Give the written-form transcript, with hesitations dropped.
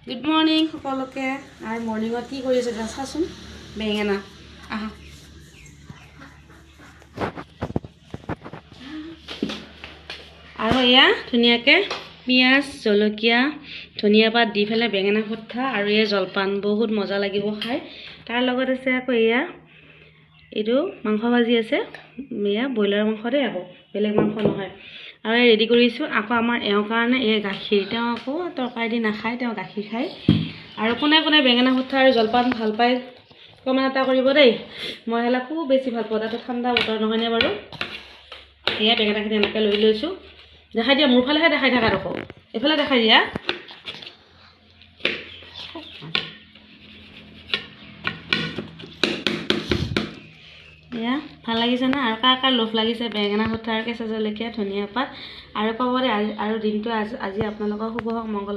good morning সকলোকে আৰু মৰ্নিঙত কি কৰি আছে চাচোন বেঙেনা আহা আৰু এয়া ধুনীয়াকৈ পিঁয়াজ জলকীয়া ধনিয়া পাত দি পেলাই বেঙেনা ভৰ্তা আৰু এয়া জলপান বহুত মজা লাগিব খাই তাৰ লগত আছে আকৌ এয়া এইটো মাংস ভাজি আছে এয়া ব্ৰইলাৰ মাংস দেই আকৌ বেলেগ মাংস নহয় আৰু ৰেডি কৰিছোঁ আকৌ আমাৰ এওঁৰ কাৰণে এই গাখীৰ তেওঁ আকৌ তৰকাৰী দি নাখায় তেওঁ গাখীৰ খায় আৰু কোনে কোনে বেঙেনা ভৰ্তা আৰু জলপান ভাল পায় কমেণ্ট এটা কৰিব দেই মই হেলা খুব বেছি ভাল পাওঁ তাতে ঠাণ্ডা বতৰ নহয়নে বাৰু এয়া বেঙেনাখিনি এনেকৈ লৈ লৈছোঁ দেখাই দিয়া মোৰ ফালেহে দেখাই থাকা দেখো এইফালে দেখাই দিয়া এয়া ভাল লাগিছে না আৰু কাৰ কাৰ লোভ লাগিছে বেঙেনা ভৰ্তা আৰু কেঁচা জলকীয়া ধনিয়া পাত আৰু পাব দে আৰু দিনটো আজি আপোনালোকৰ শুভ হওক মংগল